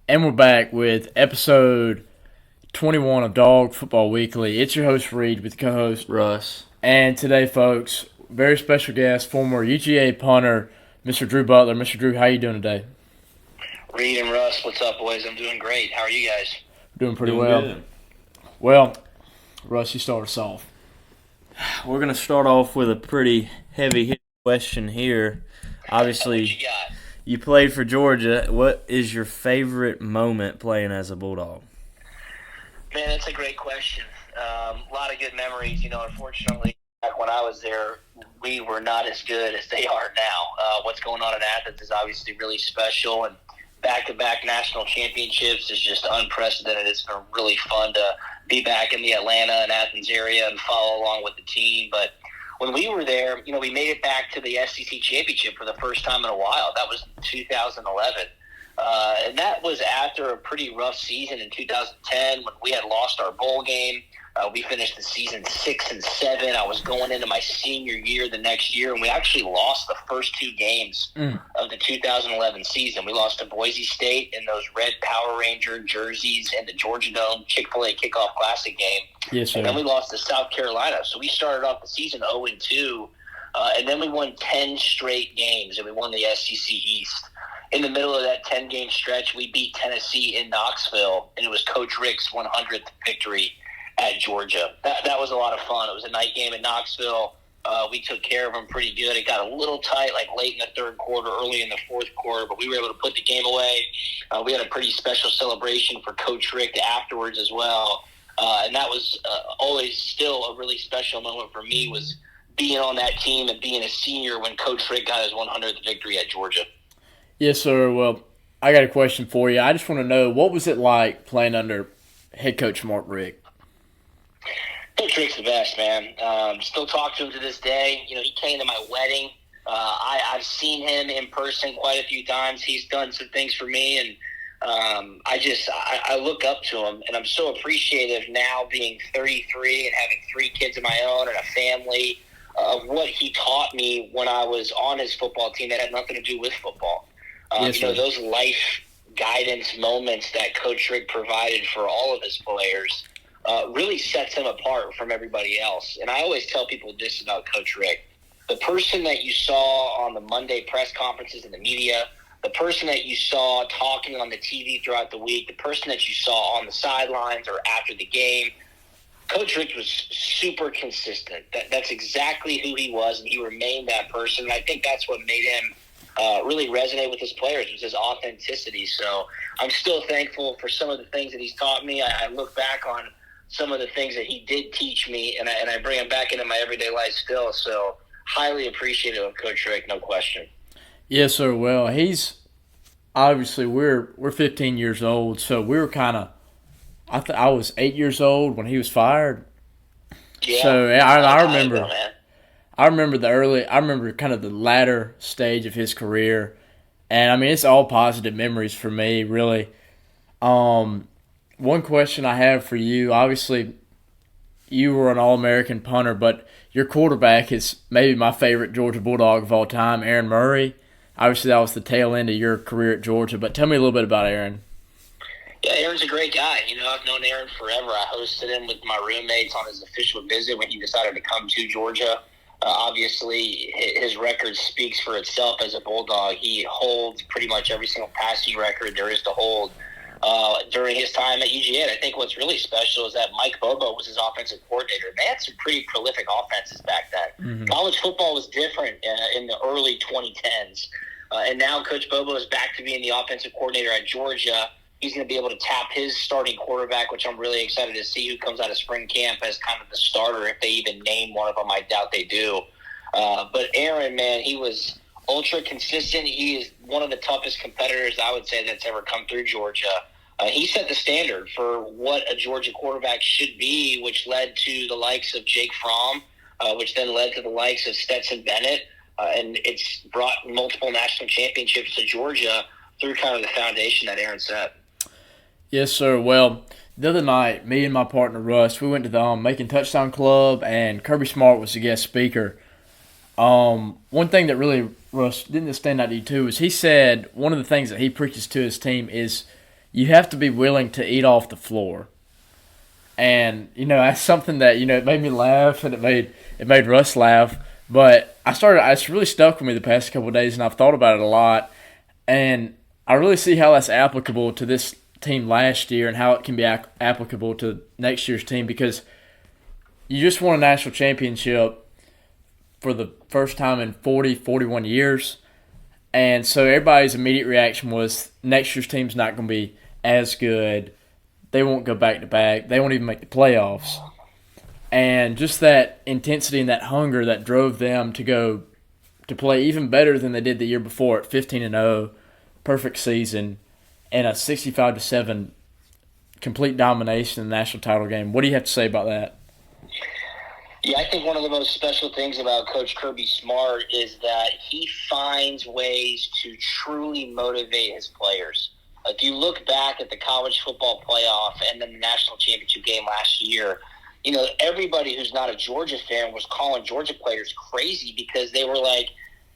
And we're back with episode 21 of Dog Football Weekly. It's your host, Reed, with co-host Russ. And today, folks, very special guest, former UGA punter, Mr. Drew Butler. Mr. Drew, how you doing today? Reed and Russ, what's up, boys? I'm doing great. How are you guys? Doing pretty Doing well. good. Well, Russ, you start us off. We're going to start off with a pretty heavy-hitting question here. Obviously, What you got? you played for Georgia. What is your favorite moment playing as a Bulldog? Man, that's a great question. A lot of good memories. Unfortunately, back when I was there, we were not as good as they are now. What's going on in Athens is obviously really special, and back-to-back national championships is just unprecedented. It's been really fun to be back in the Atlanta and Athens area and follow along with the team. But when we were there, we made it back to the SEC championship for the first time in a while. That was 2011. And that was after a pretty rough season in 2010 when we had lost our bowl game. We finished the season 6-7. I was going into my senior year the next year, and we actually lost the first two games of the 2011 season. We lost to Boise State in those red Power Ranger jerseys and the Georgia Dome Chick-fil-A Kickoff Classic game. Yes, sir. And then we lost to South Carolina. So we started off the season 0-2, and then we won 10 straight games, and we won the SEC East. In the middle of that 10-game stretch, we beat Tennessee in Knoxville, and it was Coach Rick's 100th victory at Georgia. That was a lot of fun. It was a night game in Knoxville. We took care of them pretty good. It got a little tight, like late in the third quarter, early in the fourth quarter, but we were able to put the game away. We had a pretty special celebration for Coach Rick afterwards as well. And that was always still a really special moment for me, was being on that team and being a senior when Coach Rick got his 100th victory at Georgia. Yes, sir. Well, I got a question for you. I just want to know, what was it like playing under head coach Mark Rick? Coach Rick's the best, man. Still talk to him to this day. He came to my wedding. I've seen him in person quite a few times. He's done some things for me, and I look up to him, and I'm so appreciative now, being 33 and having 3 kids of my own and a family, of what he taught me when I was on his football team that had nothing to do with football. Yes, sir. Those life guidance moments that Coach Rick provided for all of his players really sets him apart from everybody else. And I always tell people this about Coach Rick. The person that you saw on the Monday press conferences in the media, the person that you saw talking on the TV throughout the week, the person that you saw on the sidelines or after the game, Coach Rick was super consistent. That's exactly who he was, and he remained that person. And I think that's what made him really resonate with his players, was his authenticity. So I'm still thankful for some of the things that he's taught me. I look back on some of the things that he did teach me, and I bring them back into my everyday life still. So highly appreciative of Coach Rick, no question. Yes, sir. Well, he's obviously we're 15 years old, so we were kind of. I was 8 years old when he was fired. Yeah, So I remember. Ago, man. I remember kind of the latter stage of his career, and I mean, it's all positive memories for me, really. One question I have for you, obviously, you were an All-American punter, but your quarterback is maybe my favorite Georgia Bulldog of all time, Aaron Murray. Obviously, that was the tail end of your career at Georgia, but tell me a little bit about Aaron. Yeah, Aaron's a great guy. I've known Aaron forever. I hosted him with my roommates on his official visit when he decided to come to Georgia. Obviously, his record speaks for itself as a Bulldog. He holds pretty much every single passing record there is to hold during his time at UGA. And I think what's really special is that Mike Bobo was his offensive coordinator. They had some pretty prolific offenses back then. Mm-hmm. College football was different in the early 2010s. And now Coach Bobo is back to being the offensive coordinator at Georgia. He's going to be able to tap his starting quarterback, which I'm really excited to see who comes out of spring camp as kind of the starter, if they even name one of them. I doubt they do. But Aaron, man, he was ultra consistent. He is one of the toughest competitors, I would say, that's ever come through Georgia. He set the standard for what a Georgia quarterback should be, which led to the likes of Jake Fromm, which then led to the likes of Stetson Bennett. And it's brought multiple national championships to Georgia through kind of the foundation that Aaron set. Yes, sir. Well, the other night, me and my partner Russ, we went to the Making Touchdown Club, and Kirby Smart was the guest speaker. One thing that really, Russ, didn't stand out to you too is he said one of the things that he preaches to his team is you have to be willing to eat off the floor. And, that's something that, it made me laugh and it made Russ laugh. But it's really stuck with me the past couple of days, and I've thought about it a lot. And I really see how that's applicable to this team last year and how it can be applicable to next year's team, because you just won a national championship for the first time in 41 years. And so everybody's immediate reaction was next year's team's not going to be as good. They won't go back-to-back. They won't even make the playoffs. And just that intensity and that hunger that drove them to go to play even better than they did the year before at 15-0, perfect season, and a 65-7 complete domination in the national title game. What do you have to say about that? Yeah, I think one of the most special things about Coach Kirby Smart is that he finds ways to truly motivate his players. If you look back at the college football playoff and then the national championship game last year, everybody who's not a Georgia fan was calling Georgia players crazy because they were like,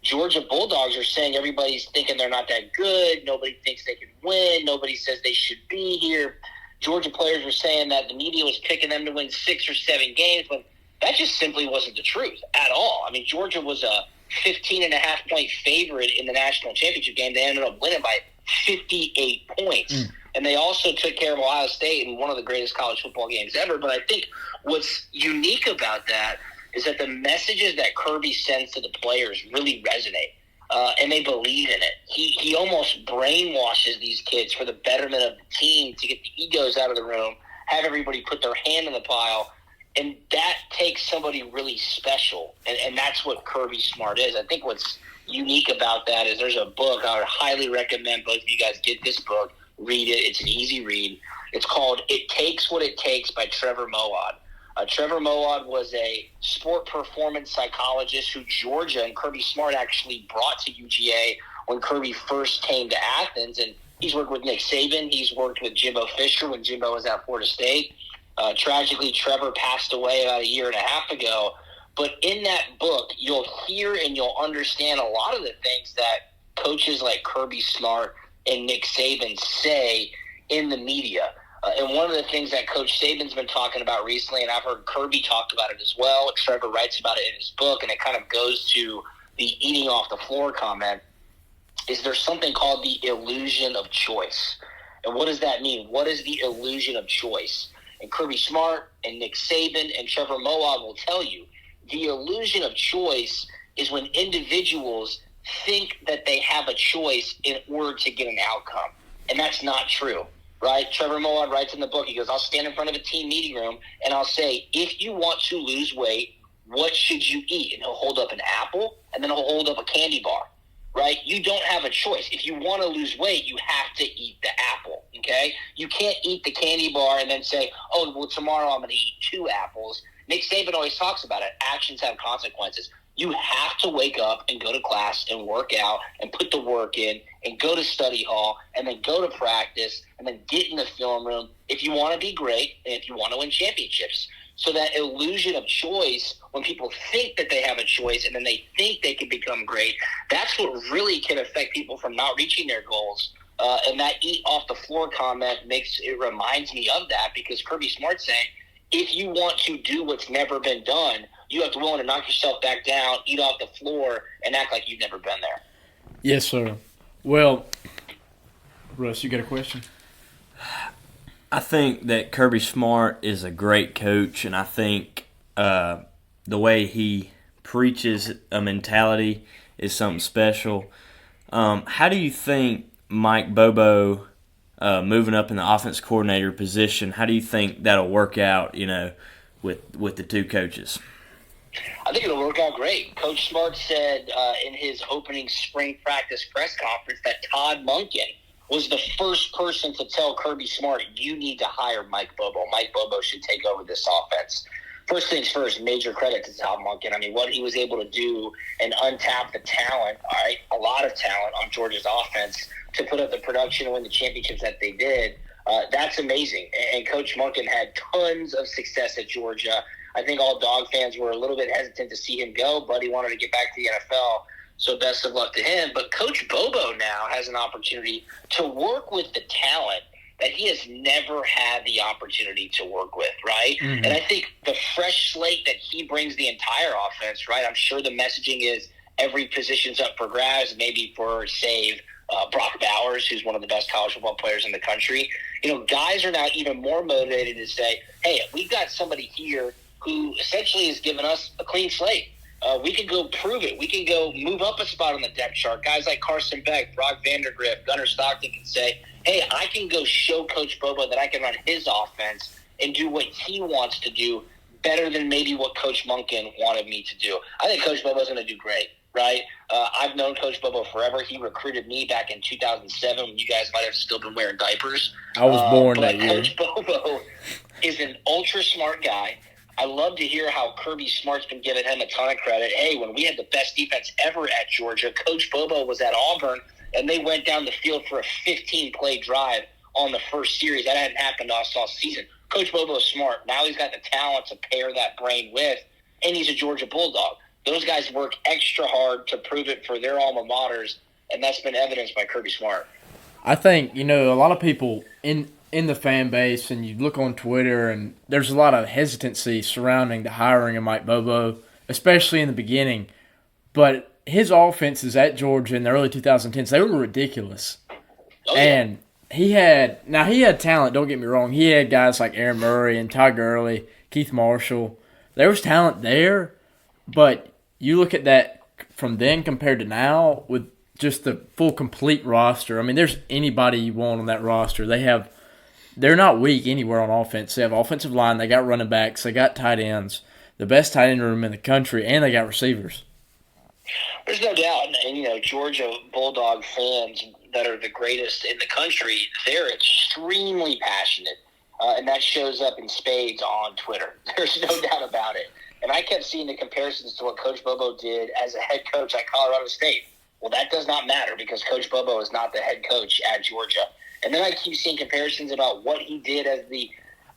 Georgia Bulldogs are saying everybody's thinking they're not that good. Nobody thinks they can win. Nobody says they should be here. Georgia players were saying that the media was picking them to win 6 or 7 games, but that just simply wasn't the truth at all. I mean, Georgia was a 15.5-point favorite in the national championship game. They ended up winning by 58 points. And they also took care of Ohio State in one of the greatest college football games ever. But I think what's unique about that is that the messages that Kirby sends to the players really resonate, and they believe in it. He almost brainwashes these kids for the betterment of the team to get the egos out of the room, have everybody put their hand in the pile, and that takes somebody really special, and that's what Kirby Smart is. I think what's unique about that is there's a book I would highly recommend both of you guys get this book, read it. It's an easy read. It's called It Takes What It Takes by Trevor Moawad. Trevor Moawad was a sport performance psychologist who Georgia and Kirby Smart actually brought to UGA when Kirby first came to Athens. And he's worked with Nick Saban. He's worked with Jimbo Fisher when Jimbo was at Florida State. Tragically, Trevor passed away about 1.5 years ago. But in that book, you'll hear and you'll understand a lot of the things that coaches like Kirby Smart and Nick Saban say in the media. And one of the things that Coach Saban's been talking about recently, and I've heard Kirby talk about it as well, Trevor writes about it in his book, and it kind of goes to the eating off the floor comment, is there's something called the illusion of choice. And what does that mean? What is the illusion of choice? And Kirby Smart and Nick Saban and Trevor Moawad will tell you, the illusion of choice is when individuals think that they have a choice in order to get an outcome. And that's not true, right? Trevor Moawad writes in the book, he goes, I'll stand in front of a team meeting room and I'll say, if you want to lose weight, what should you eat? And he'll hold up an apple and then he'll hold up a candy bar, right? You don't have a choice. If you want to lose weight, you have to eat the apple, okay? You can't eat the candy bar and then say, oh, well, tomorrow I'm going to eat 2 apples. Nick Saban always talks about it. Actions have consequences. You have to wake up and go to class and work out and put the work in and go to study hall and then go to practice and then get in the film room if you want to be great and if you want to win championships. So that illusion of choice, when people think that they have a choice and then they think they can become great, that's what really can affect people from not reaching their goals. And that eat off the floor comment reminds me of that, because Kirby Smart's saying, if you want to do what's never been done, you have to be willing to knock yourself back down, eat off the floor, and act like you've never been there. Yes, sir. Well, Russ, you got a question? I think that Kirby Smart is a great coach, and I think the way he preaches a mentality is something special. How do you think Mike Bobo moving up in the offense coordinator position, how do you think that'll work out, with the two coaches? I think it'll work out great. Coach Smart said in his opening spring practice press conference that Todd Monken was the first person to tell Kirby Smart, you need to hire Mike Bobo. Mike Bobo should take over this offense. First things first, major credit to Todd Monken. I mean, what he was able to do and untap the talent, all right, a lot of talent on Georgia's offense to put up the production and win the championships that they did, that's amazing. And Coach Monken had tons of success at Georgia. I think all Dog fans were a little bit hesitant to see him go, but he wanted to get back to the NFL. So best of luck to him. But Coach Bobo now has an opportunity to work with the talent that he has never had the opportunity to work with, right? Mm-hmm. And I think the fresh slate that he brings the entire offense, right? I'm sure the messaging is every position's up for grabs, maybe for, save, Brock Bowers, who's one of the best college football players in the country. Guys are now even more motivated to say, hey, we've got somebody here who essentially has given us a clean slate. We can go prove it. We can go move up a spot on the depth chart. Guys like Carson Beck, Brock Vandergrift, Gunnar Stockton can say, hey, I can go show Coach Bobo that I can run his offense and do what he wants to do better than maybe what Coach Monken wanted me to do. I think Coach Bobo's going to do great, right? I've known Coach Bobo forever. He recruited me back in 2007 when you guys might have still been wearing diapers. I was born that year. Coach Bobo is an ultra-smart guy. I love to hear how Kirby Smart's been giving him a ton of credit. Hey, when we had the best defense ever at Georgia, Coach Bobo was at Auburn, and they went down the field for a 15-play drive on the first series. That hadn't happened to us all season. Coach Bobo's smart. Now he's got the talent to pair that brain with, and he's a Georgia Bulldog. Those guys work extra hard to prove it for their alma maters, and that's been evidenced by Kirby Smart. I think, a lot of people in the fan base, and you look on Twitter, and there's a lot of hesitancy surrounding the hiring of Mike Bobo, especially in the beginning. But his offenses at Georgia in the early 2010s, they were ridiculous. Oh, yeah. And he had talent, don't get me wrong. He had guys like Aaron Murray and Ty Gurley, Keith Marshall. There was talent there, but you look at that from then compared to now with just the full complete roster. I mean, there's anybody you want on that roster. They're not weak anywhere on offense. They have offensive line, they got running backs, they got tight ends, the best tight end room in the country, and they got receivers. There's no doubt. And, Georgia Bulldog fans that are the greatest in the country, they're extremely passionate. And that shows up in spades on Twitter. There's no doubt about it. And I kept seeing the comparisons to what Coach Bobo did as a head coach at Colorado State. Well, that does not matter because Coach Bobo is not the head coach at Georgia. And then I keep seeing comparisons about what he did as the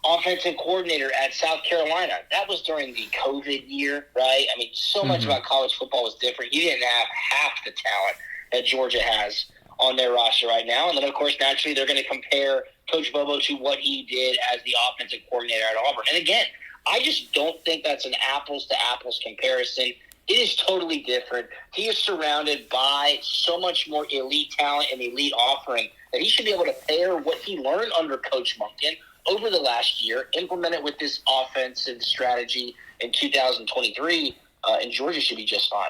offensive coordinator at South Carolina. That was during the COVID year, right? I mean, so much about college football was different. You didn't have half the talent that Georgia has on their roster right now. And then, of course, naturally, they're going to compare Coach Bobo to what he did as the offensive coordinator at Auburn. And again, I just don't think that's an apples-to-apples comparison. It is totally different. He is surrounded by so much more elite talent and elite offering that he should be able to pair what he learned under Coach Monken over the last year, implement it with this offensive strategy in 2023, and Georgia should be just fine.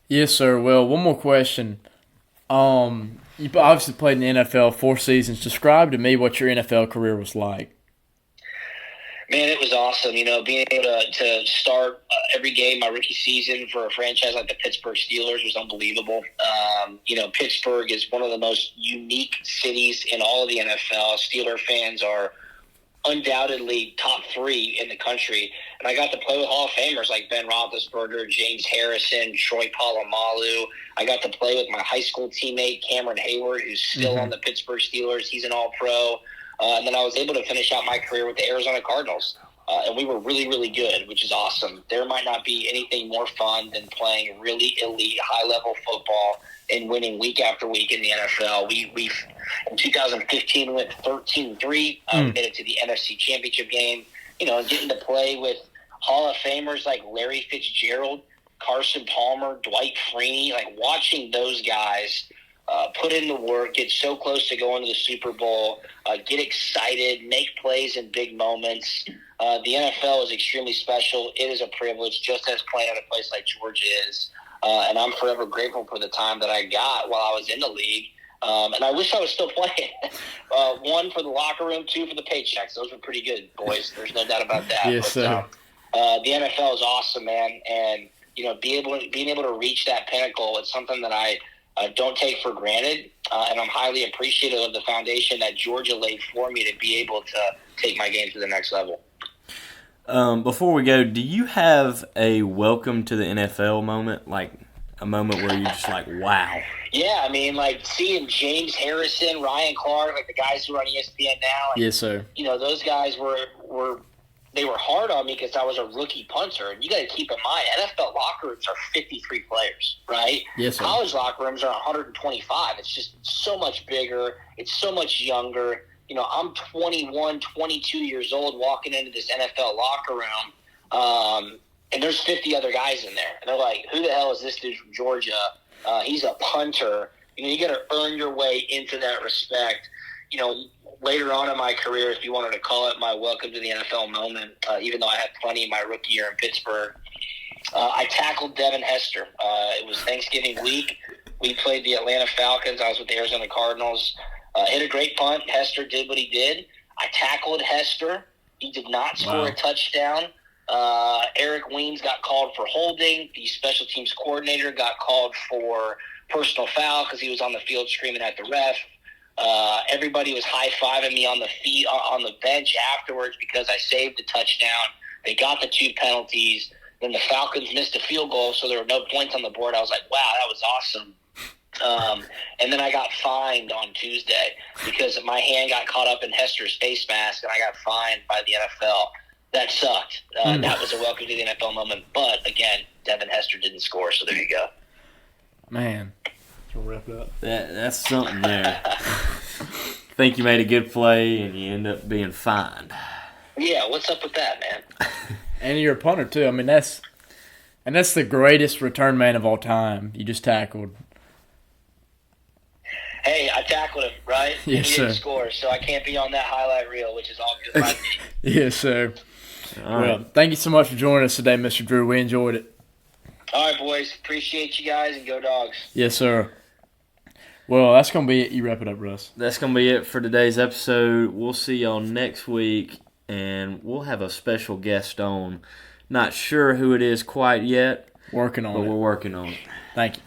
Yes, sir. Well, one more question. You obviously played in the NFL 4 seasons. Describe to me what your NFL career was like. Man, it was awesome. Being able to start every game my rookie season for a franchise like the Pittsburgh Steelers was unbelievable. Pittsburgh is one of the most unique cities in all of the NFL. Steeler fans are undoubtedly top 3 in the country. And I got to play with Hall of Famers like Ben Roethlisberger, James Harrison, Troy Polamalu. I got to play with my high school teammate, Cameron Hayward, who's still on the Pittsburgh Steelers. He's an all-pro. And then I was able to finish out my career with the Arizona Cardinals. And we were really, really good, which is awesome. There might not be anything more fun than playing really elite, high-level football and winning week after week in the NFL. We in 2015 went 13-3. We made it to the NFC Championship game. And getting to play with Hall of Famers like Larry Fitzgerald, Carson Palmer, Dwight Freeney, like watching those guys put in the work, get so close to going to the Super Bowl, get excited, make plays in big moments. The NFL is extremely special. It is a privilege, just as playing at a place like Georgia is. And I'm forever grateful for the time that I got while I was in the league. And I wish I was still playing. 1, for the locker room, 2, for the paychecks. Those were pretty good, boys. There's no doubt about that. Yes, sir. The NFL is awesome, man. And, being able to reach that pinnacle, it's something that I don't take for granted. And I'm highly appreciative of the foundation that Georgia laid for me to be able to take my game to the next level. Before we go, do you have a welcome to the NFL moment, like a moment where you're just like, wow? Yeah, I mean, like seeing James Harrison, Ryan Clark, like the guys who are on ESPN now. And, yes, sir. Those guys were hard on me because I was a rookie punter. And you got to keep in mind, NFL locker rooms are 53 players, right? Yes, sir. College locker rooms are 125. It's just so much bigger. It's so much younger. I'm 21, 22 years old walking into this NFL locker room, and there's 50 other guys in there. And they're like, who the hell is this dude from Georgia? He's a punter. You got to earn your way into that respect. Later on in my career, if you wanted to call it my welcome to the NFL moment, even though I had plenty in my rookie year in Pittsburgh, I tackled Devin Hester. It was Thanksgiving week. We played the Atlanta Falcons. I was with the Arizona Cardinals. Hit a great punt. Hester did what he did. I tackled Hester. He did not score a touchdown. Eric Weems got called for holding. The special teams coordinator got called for personal foul because he was on the field screaming at the ref. Everybody was high-fiving me on the bench afterwards because I saved the touchdown. They got the 2 penalties. Then the Falcons missed a field goal, so there were no points on the board. I was like, wow, that was awesome. And then I got fined on Tuesday because my hand got caught up in Hester's face mask, and I got fined by the NFL. That sucked. That was a welcome to the NFL moment. But, again, Devin Hester didn't score, so there you go. Man. We'll wrap it up. That's something there. Think you made a good play, and you end up being fined. Yeah, what's up with that, man? And you're a punter, too. I mean, that's the greatest return man of all time. You just tackled. Hey, I tackled him, right? Yes, and he didn't sir. score, so I can't be on that highlight reel, which is all good by me. Yes, sir. All Well, right. thank you so much for joining us today, Mr. Drew. We enjoyed it. All right, boys. Appreciate you guys, and go Dogs. Yes, sir. Well, that's going to be it. You wrap it up, Russ. That's going to be it for today's episode. We'll see y'all next week, and we'll have a special guest on. Not sure who it is quite yet, Working on but it. we're working on it. Thank you.